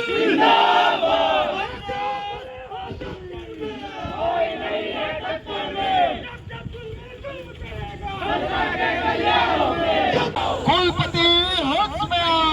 कुलपति होश में आओ।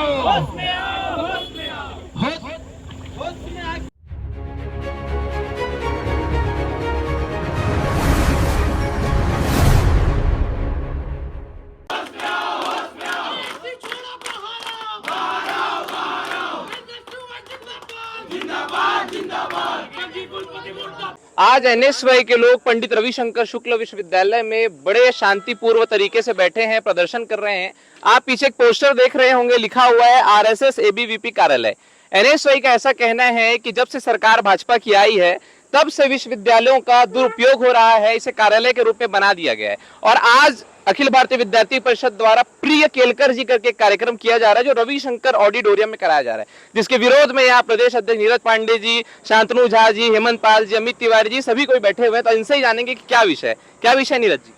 आज एनएसवाई के लोग पंडित रविशंकर शुक्ल विश्वविद्यालय में बड़े शांतिपूर्व तरीके से बैठे हैं, प्रदर्शन कर रहे हैं। आप पीछे एक पोस्टर देख रहे होंगे, लिखा हुआ है आरएसएस एबीवीपी कार्यालय। एनएसवाई का ऐसा कहना है कि जब से सरकार भाजपा की आई है तब से विश्वविद्यालयों का दुरुपयोग हो रहा है, इसे कार्यालय के रूप में बना दिया गया है। और आज अखिल भारतीय विद्यार्थी परिषद द्वारा प्रिय केलकर जी करके कार्यक्रम किया जा रहा है, जो रविशंकर ऑडिटोरियम में कराया जा रहा है, जिसके विरोध में यहाँ प्रदेश अध्यक्ष नीरज पांडे जी, शांतनु झा जी, हेमंत पाल जी, अमित तिवारी जी, सभी कोई बैठे हुए हैं। तो इनसे ही जानेंगे कि क्या विषय नीरज जी।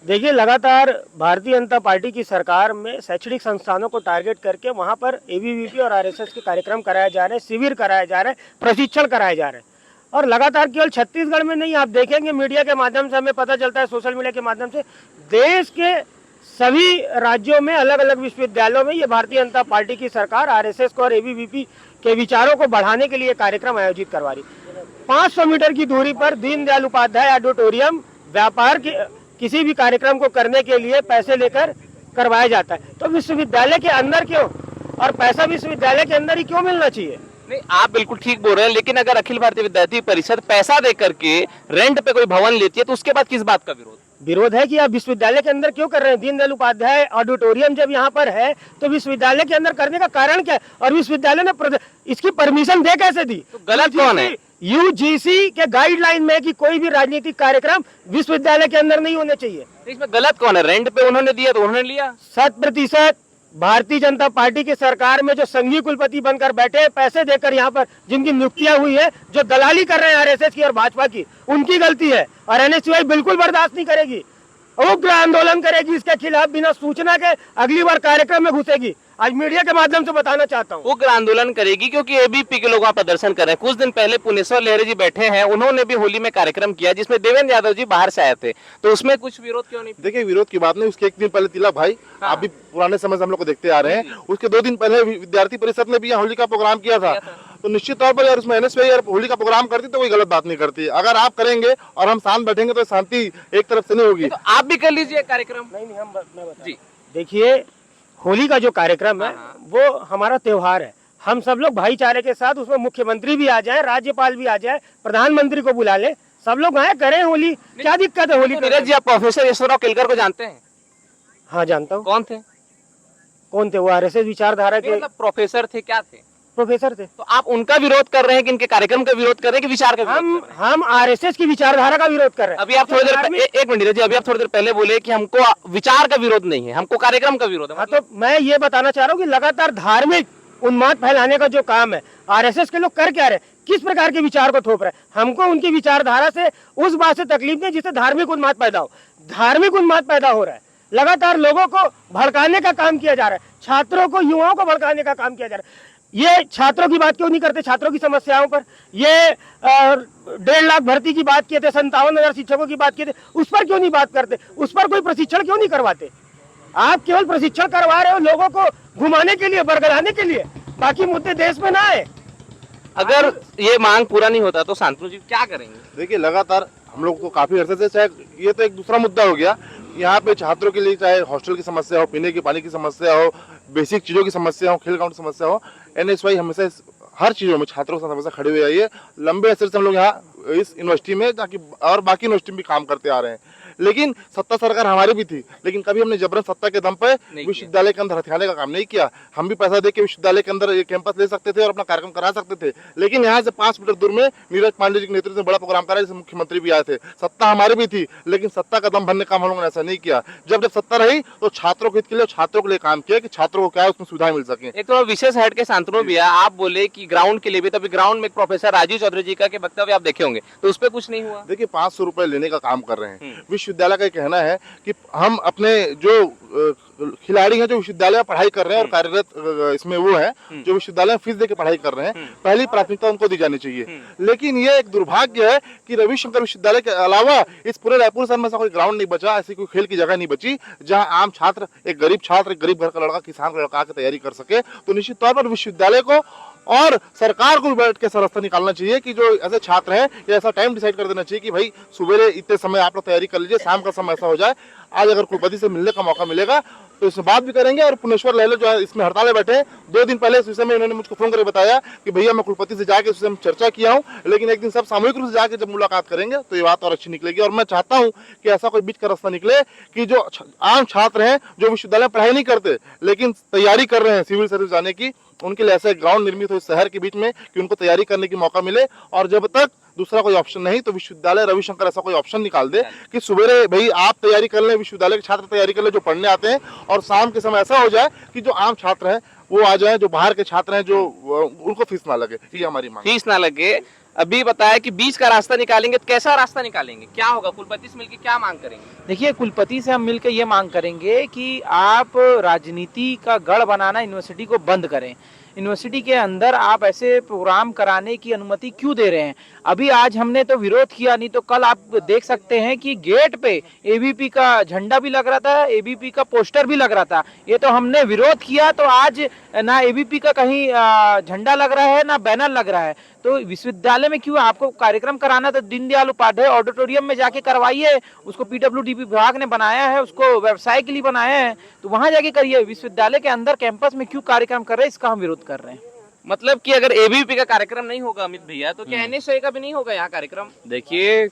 देखिए, लगातार भारतीय जनता पार्टी की सरकार में शैक्षणिक संस्थानों को टारगेट करके वहां पर एबीवीपी और आरएसएस के कार्यक्रम कराए जा रहे हैं, शिविर कराए जा रहे हैं, प्रशिक्षण कराए जा रहे हैं। और लगातार केवल छत्तीसगढ़ में नहीं, आप देखेंगे मीडिया के माध्यम से हमें पता चलता है, सोशल मीडिया के माध्यम से देश के सभी राज्यों में अलग अलग विश्वविद्यालयों में ये भारतीय जनता पार्टी की सरकार आरएसएस को और एबीवीपी के विचारों को बढ़ाने के लिए कार्यक्रम आयोजित करवा रही। 500 मीटर की दूरी पर दीनदयाल उपाध्याय ऑडिटोरियम व्यापार के किसी भी कार्यक्रम को करने के लिए पैसे लेकर करवाया जाता है। तो विश्वविद्यालय के अंदर क्यों, और पैसा विश्वविद्यालय के अंदर ही क्यों मिलना चाहिए? नहीं, आप बिल्कुल ठीक बोल रहे हैं, लेकिन अगर अखिल भारतीय विद्यार्थी परिषद पैसा दे करके रेंट पे कोई भवन लेती है तो उसके बाद किस बात का विरोध है कि आप विश्वविद्यालय के अंदर क्यों कर रहे हैं? दीनदयाल उपाध्याय ऑडिटोरियम जब यहाँ पर है तो विश्वविद्यालय के अंदर करने का कारण क्या है? और विश्वविद्यालय ने इसकी परमिशन दे कैसे दी? तो गलत कौन है? यूजीसी के गाइडलाइन में कि कोई भी राजनीतिक कार्यक्रम विश्वविद्यालय के अंदर नहीं होने चाहिए। इसमें गलत कौन है? रेंट पे उन्होंने दिया तो उन्होंने लिया। 100% भारतीय जनता पार्टी की सरकार में जो संघीय कुलपति बनकर बैठे, पैसे देकर यहाँ पर जिनकी नियुक्तियां हुई है, जो दलाली कर रहे हैं आरएसएस की और भाजपा की, उनकी गलती है। और एनएसयूआई बिल्कुल बर्दाश्त नहीं करेगी, उग्र आंदोलन करेगी इसके खिलाफ, बिना सूचना के अगली बार कार्यक्रम में घुसेगी। आज मीडिया के माध्यम से बताना चाहता हूँ, उग्र आंदोलन करेगी क्योंकि एबीपी के लोग वहाँ प्रदर्शन कर रहे हैं। कुछ दिन पहले पुनेश्वर लहरे जी बैठे हैं, उन्होंने भी होली में कार्यक्रम किया जिसमें देवेंद्र यादव जी बाहर से आए थे, तो उसमें कुछ विरोध क्यों नहीं? देखिए, विरोध की बात नहीं, उसके एक दिन पहले तिलक भाई, आप भी पुराने समय से हम लोग को देखते आ रहे हैं, उसके 2 दिन पहले विद्यार्थी परिषद ने भी यहाँ होली का प्रोग्राम किया था। तो निश्चित तौर पर यार उसमें एनएसयूआई होली का प्रोग्राम करती तो कोई गलत बात नहीं करती। अगर आप करेंगे और हम शांत बैठेंगे तो शांति एक तरफ से नहीं होगी। तो आप भी कर लीजिए कार्यक्रम। नहीं हम जी देखिए, होली का जो कार्यक्रम है वो हमारा त्योहार है। हम सब लोग भाईचारे के साथ, उसमें मुख्यमंत्री भी आ जाए, राज्यपाल भी आ जाए, प्रधानमंत्री को बुला ले, सब लोग आए, करें होली, क्या दिक्कत है होली? नीरज जी, आप प्रोफेसर यशवंतराव केलकर को जानते हैं? हाँ, जानता हूँ। कौन थे वो? आरएसएस विचारधारा के मतलब प्रोफेसर थे? क्या थे? प्रोफेसर थे। तो आप उनका विरोध कर रहे हैं कि इनके कार्यक्रम का विरोध कर रहे हैं कि विचार का? हम आरएसएस की विचारधारा का विरोध कर रहे हैं। अभी आप थोड़ी देर एक मिनट नीरज जी, अभी आप थोड़ी देर पहले बोले कि हमको विचार का विरोध नहीं है, हमको कार्यक्रम का विरोध है। हाँ, तो मैं ये बताना चाह रहा हूँ कि लगातार धार्मिक उन्माद फैलाने का जो काम है आरएसएस के लोग कर क्या रहे, किस प्रकार के विचार को थोप रहे हैं? हमको उनकी विचारधारा से उस बात से तकलीफ नहीं जिससे धार्मिक उन्माद पैदा हो। धार्मिक उन्माद पैदा हो रहा है, लगातार लोगों को भड़काने का काम किया जा रहा है, छात्रों को, युवाओं को भड़काने का काम किया जा रहा है। ये छात्रों की बात क्यों नहीं करते? छात्रों की समस्याओं पर ये 1.5 लाख भर्ती की बात किए थे, 57,000 शिक्षकों की बात किए थे, उस पर क्यों नहीं बात करते? उस पर कोई प्रशिक्षण क्यों नहीं करवाते? आप केवल प्रशिक्षण करवा रहे हो लोगों को घुमाने के लिए, बरगलाने के लिए, बाकी मुद्दे देश में ना आए। अगर ये मांग पूरा नहीं होता तो शांतनु जी क्या करेंगे? देखिए, लगातार हम लोग तो काफी अर्से से, चाहे ये तो एक दूसरा मुद्दा हो गया, यहाँ पे छात्रों के लिए चाहे हॉस्टल की समस्या हो, पीने के पानी की समस्या हो, बेसिक चीजों की समस्या हो, खेल ग्राउंड की समस्या हो, एनएसयूआई हमेशा हर चीजों में छात्रों के साथ हमेशा खड़े हुए आई है। लंबे अरसे से हम लोग यहाँ इस यूनिवर्सिटी में, ताकि और बाकी यूनिवर्सिटी में भी काम करते आ रहे हैं। लेकिन सत्ता सरकार हमारी भी थी, लेकिन कभी हमने जबरन सत्ता के दम पे विश्वविद्यालय के अंदर हथियाने का काम नहीं किया। हम भी पैसा दे के विश्वविद्यालय के अंदर कैंपस ले सकते थे और अपना कार्यक्रम करा सकते थे, लेकिन यहाँ से 5 मीटर दूर में नीरज पांडे जी के नेतृत्व में बड़ा प्रोग्राम करा, जिसमें मुख्यमंत्री भी आए थे। सत्ता हमारी भी थी, लेकिन सत्ता का दम भरने का काम हम लोगों ने ऐसा नहीं किया। जब सत्ता रही तो छात्रों के हित के लिए, छात्रों के लिए काम किया कि छात्रों को क्या है उसमें सुविधाएं मिल सके। एक तो विशेष हट के शांतनु भी आप बोले कि ग्राउंड के लिए भी, तभी ग्राउंड में प्रोफेसर राजीव चौधरी जी का के वक्तव्य आप देखे होंगे, तो उस पर कुछ नहीं हुआ। देखिए, 500 रुपए लेने का काम कर रहे हैं। विश्वविद्यालय का ये कहना है कि हम अपने जो खिलाड़ी हैं जो विश्वविद्यालय में पढ़ाई कर रहे हैं और कार्यरत इसमें वो है जो विश्वविद्यालय में फीस दे के पढ़ाई कर रहे हैं, पहली प्राथमिकता उनको दी जानी चाहिए। लेकिन ये एक दुर्भाग्य है कि रविशंकर विश्वविद्यालय के अलावा इस पूरे रायपुर शहर में ऐसा कोई ग्राउंड नहीं बचा, ऐसी कोई खेल की जगह नहीं बची जहां आम छात्र, एक गरीब घर का लड़का, किसान का लड़का आकर तैयारी कर सके। तो निश्चित तौर पर विश्वविद्यालय को और सरकार को बैठ के रास्ता निकालना चाहिए कि जो ऐसे छात्र हैं या ऐसा टाइम डिसाइड कर देना चाहिए कि भाई सुबह इतने समय आप लोग तैयारी कर लीजिए, शाम का समय ऐसा हो जाए। आज अगर कुलपति से मिलने का मौका मिलेगा तो इसमें बात भी करेंगे। और पुनेश्वर लहले जो है इसमें हड़ताल में बैठे हैं, 2 दिन पहले इस विषय में इन्होंने मुझको फोन करके बताया कि भैया मैं कुलपति से जाके इस विषय में चर्चा किया हूँ, लेकिन एक दिन सब सामूहिक रूप से जाके जब मुलाकात करेंगे तो ये बात और अच्छी निकलेगी। और मैं चाहता हूँ कि ऐसा कोई बीच का रास्ता निकले कि जो आम छात्र हैं जो विश्वविद्यालय में पढ़ाई नहीं करते लेकिन तैयारी कर रहे हैं सिविल सर्विस जाने की, उनके लिए ऐसे ग्राउंड निर्मित हो इस शहर के बीच में कि उनको तैयारी करने की मौका मिले। और जब तक दूसरा कोई ऑप्शन नहीं तो विश्वविद्यालय रविशंकर ऐसा कोई ऑप्शन निकाल दे कि सुबह भाई आप तैयारी कर लें, विश्वविद्यालय के छात्र तैयारी कर ले जो पढ़ने आते हैं, और शाम के समय ऐसा हो जाए कि जो आम छात्र हैं वो आ जाए, जो बाहर के छात्र हैं जो उनको फीस ना लगे। ये हमारी मांग। फीस ना लगे। अभी बताया कि बीच का रास्ता निकालेंगे, तो कैसा रास्ता निकालेंगे, क्या होगा? कुलपति से मिलकर क्या मांग करेंगे? देखिए, कुलपति से हम मिलकर ये मांग करेंगे कि आप राजनीति का गढ़ बनाना यूनिवर्सिटी को बंद करें। यूनिवर्सिटी के अंदर आप ऐसे प्रोग्राम कराने की अनुमति क्यों दे रहे हैं? अभी आज हमने तो विरोध किया, नहीं तो कल आप देख सकते हैं कि गेट पे एबीपी का झंडा भी लग रहा था, एबीपी का पोस्टर भी लग रहा था। ये तो हमने विरोध किया तो आज ना एबीपी का कहीं झंडा लग रहा है ना बैनर लग रहा है। तो विश्वविद्यालय में क्यों आपको कार्यक्रम कराना? तो दीनदयाल उपाध्याय ऑडिटोरियम में जाके करवाइए। उसको पीडब्ल्यूडी विभाग ने बनाया है, उसको व्यवसाय के लिए बनाया है, तो वहां जाके करिए। विश्वविद्यालय के अंदर कैंपस में क्यों कार्यक्रम कर रहे हैं, इसका हम विरोध कर रहे हैं। मतलब कि अगर एबीवीपी का कार्यक्रम नहीं होगा अमित भैया, तो क्या एनएसयूआई का भी नहीं होगा यहाँ कार्यक्रम? देखिए,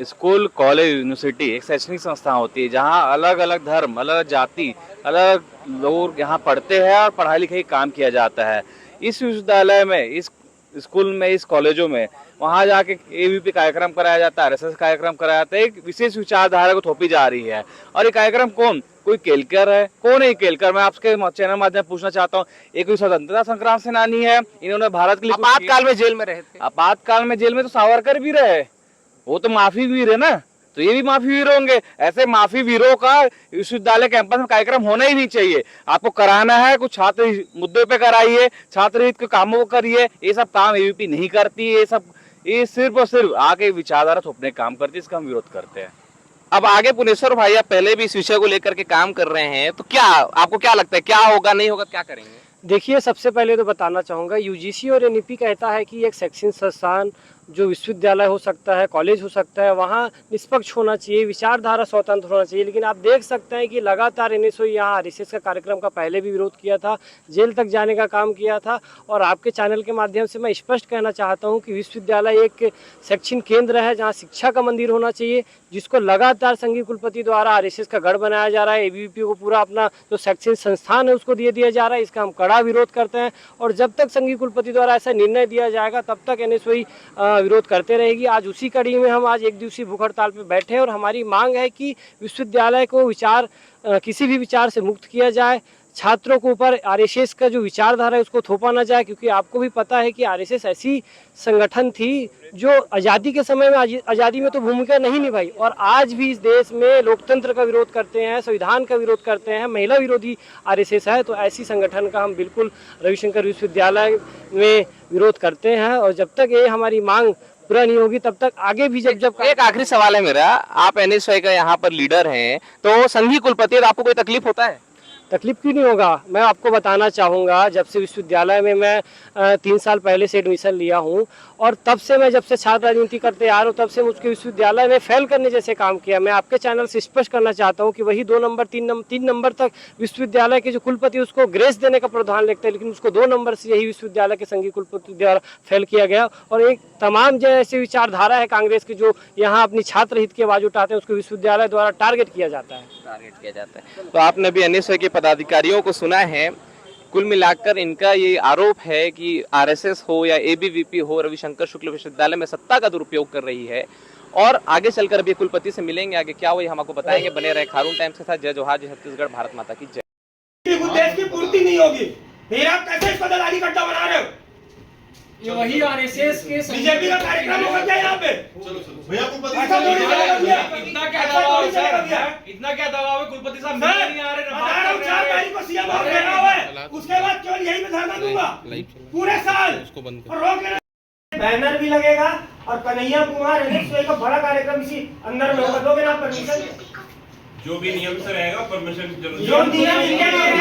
स्कूल, कॉलेज, यूनिवर्सिटी एक शैक्षणिक संस्था होती है जहाँ अलग अलग धर्म, अलग जाति, अलग लोग यहाँ पढ़ते हैं और पढ़ाई लिखाई काम किया जाता है। इस विश्वविद्यालय में, इस स्कूल में, इस कॉलेजों में वहाँ जाके एबीवीपी कार्यक्रम कराया जाता है, आरएसएस कार्यक्रम कराया जाता है। एक विशेष विचारधारा को थोपी जा रही है। और ये कार्यक्रम कोई केलकर है? कौन है केलकर? मैं आपके चैनल माध्यम पूछना चाहता हूँ। एक स्वतंत्रता संग्राम सेनानी है, इन्होंने भारत के लिए आपातकाल में जेल में रहे थे। आपातकाल में जेल में तो सावरकर भी रहे, वो तो माफी वीर है ना, तो ये भी माफी वीर होंगे। ऐसे माफी वीरों का विश्वविद्यालय कैंपस में कार्यक्रम होना ही नहीं चाहिए। आपको कराना है कुछ छात्र मुद्दे पे कराइए, छात्र हित के कामों को करिए। ये सब काम एबीवीपी नहीं करती, ये सिर्फ और सिर्फ आके विचारधारा थोपने का काम करती है। इसका हम विरोध करते हैं। अब आगे पुनेश्वर भाई, आप पहले भी इस विषय को लेकर के काम कर रहे हैं, तो क्या आपको क्या लगता है, क्या होगा, नहीं होगा, क्या करेंगे? देखिए, सबसे पहले तो बताना चाहूँगा, यूजीसी और एनईपी कहता है कि एक शैक्षणिक संस्थान जो विश्वविद्यालय हो सकता है, कॉलेज हो सकता है, वहाँ निष्पक्ष होना चाहिए, विचारधारा स्वतंत्र होना चाहिए। लेकिन आप देख सकते हैं कि लगातार एनएसयूआई यहाँ आरएसएस का कार्यक्रम का पहले भी विरोध किया था, जेल तक जाने का काम किया था। और आपके चैनल के माध्यम से मैं स्पष्ट कहना चाहता हूँ कि विश्वविद्यालय एक शैक्षणिक केंद्र है जहाँ शिक्षा का मंदिर होना चाहिए, जिसको लगातार संघीय कुलपति द्वारा आरएसएस का गढ़ बनाया जा रहा है। एबीवीपी को पूरा अपना जो शैक्षणिक संस्थान है उसको दिया जा रहा है। इसका हम कड़ा विरोध करते हैं और जब तक संघीय कुलपति द्वारा ऐसा निर्णय दिया जाएगा तब तक एनएसयूआई विरोध करते रहेगी। आज उसी कड़ी में हम आज एक दिवसीय भूख हड़ताल पर बैठे हैं और हमारी मांग है कि विश्वविद्यालय को किसी भी विचार से मुक्त किया जाए। छात्रों के ऊपर आरएसएस का जो विचारधारा है उसको थोपा ना जाए, क्योंकि आपको भी पता है कि आरएसएस ऐसी संगठन थी जो आज़ादी के समय में आज़ादी में तो भूमिका नहीं निभाई और आज भी इस देश में लोकतंत्र का विरोध करते हैं, संविधान का विरोध करते हैं, महिला विरोधी आरएसएस है। तो ऐसी संगठन का हम बिल्कुल रविशंकर विश्वविद्यालय में विरोध करते हैं और जब तक ये हमारी मांग पूरा नहीं होगी तब तक आगे भी जब एक आखिरी सवाल है मेरा, आप एनएसयूआई का यहाँ पर लीडर हैं, तो संघीय कुलपति, आपको कोई तकलीफ होता है? तकलीफ क्यों नहीं होगा। मैं आपको बताना चाहूँगा, जब से विश्वविद्यालय में मैं 3 साल पहले से एडमिशन लिया हूँ और तब से मैं जब से छात्र राजनीति करते आ रहा हूँ तब से मुझके विश्वविद्यालय में फेल करने जैसे काम किया। मैं आपके चैनल से स्पष्ट करना चाहता हूँ कि वही 2 नंबर 3 नंबर तक विश्वविद्यालय के जो कुलपति उसको ग्रेस देने का प्रावधान लिखते हैं, लेकिन उसको 2 नंबर से यही विश्वविद्यालय के संघीय कुलपति द्वारा फेल किया गया। और एक तमाम जैसे विचारधारा है कांग्रेस की जो यहाँ अपनी छात्र हित की आवाज़ उठाते हैं उसको विश्वविद्यालय द्वारा टारगेट किया जाता है। तो आपने भी एनएसयूआई के पदाधिकारियों को सुना है। कुल मिलाकर इनका ये आरोप है कि आरएसएस हो या एबीवीपी हो, रविशंकर शुक्ल विश्वविद्यालय में सत्ता का दुरुपयोग कर रही है। और आगे चलकर अभी कुलपति से मिलेंगे, आगे क्या हुई हम आपको बताएंगे। बने रहे खारून टाइम्स के साथ। जय जोहार, जय छत्तीसगढ़, भारत माता की जय। उद्देश्य की पूर्ति नहीं होगी, फिर आप कैसे इसको दलाली का अड्डा बना रहे हो? ये वही आरएसएस के बीजेपी का कार्यक्रम होगा क्या यहाँ पे? भैया कुलपति ऐसा थोड़ी चलेगा भैया। इतना क्या ऐसा दबाव थोड़ी है चलेगा सर? भैया। इतना क्या दबाव है? कुलपति साहब सर, मिलने नहीं आ रहे, ना बात बता रहा हूँ, करने 4 आ रहे। तारीख को सीएम और घेराव हुआ है, उसके बाद केवल यही में धरना दूंगा पूरे साल और रोक लेना। बैनर भी लगेगा और कन्हैया कुमार NSY का बड़ा कार्यक्रम इसी अंदर में होगा। दोगे ना परमिशन? जो भी नियम से रहेगा परमिशन जरूर जो नियम इनके लिए है,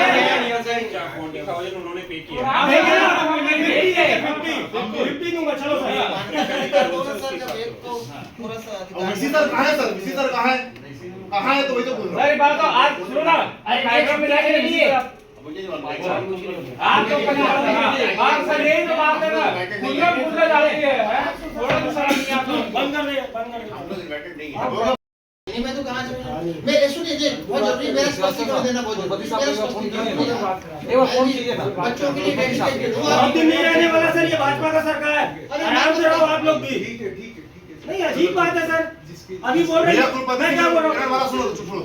उन्होंने पे किया देंगे ना, 50 दूंगा। चलो वीसी सर कहाँ है? सर वीसी सर कहाँ है? कहाँ है? तो वही तो बोल रहा सर बात तो आज सुनो ना, कार्यक्रम में जाके नहीं है आप तो आप सर यही तो बात है ना, खुला जाती है थोड़ा तो शर्म नहीं आता। बंद कर दे। मैं तो कहाँ से मैं सुनिए बहुत जरूरी मेरा स्पष्टीकरण देना बहुत जरूरी बच्चों के लिए वेंटिलेटर बहुत दिन नहीं रहने वाला सर, ये भाजपा का सरकार है। आराम से रहो आप लोग भी। नहीं अजीब बात है सर, अभी बोल रहे भैया हैं, कुलपति मैं क्या बोल रहा हमारा हूँ? सुनो चुप रहो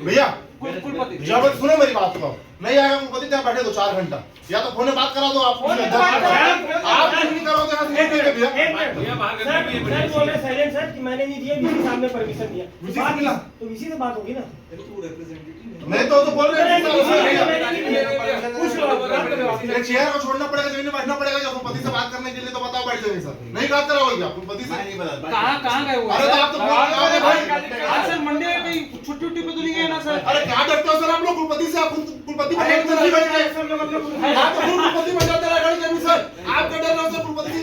भैया जब सुनो मेरी बात सुनो नहीं आएगा कुलपति यहाँ बैठे दो 4 घंटा या तो फोन में बात करा दो आप आप नहीं करोगे यहाँ से नहीं भैया सर बोल रहे साइलेंट सर कि मैंने नहीं दिया, वीसी साहब ने परमिशन दिया। वीसी से मिला? तो वीसी से बात होगी ना। नहीं तो बोल रहे हैं पूछ लो। चेयर को छोड़ना पड़ेगा, जमीन में बैठना पड़ेगा जब कुलपति से बात करने के लिए, तो बताओ बैठ जाएंगे सर। नहीं बात कराओगे क्या कुलपति से? कहाँ गए वो? अरे तो आप तो बोल रहे हो भाई। आज सर मंडे में कहीं छुट्टी पे तो नहीं गए ना सर? अरे क्या डरते हो सर आप लोग कुलपति से? आप कुलपति सब लोग अपने आप तो कुलपति बन जाते हैं सर। आपका डर ना सर कुलपति से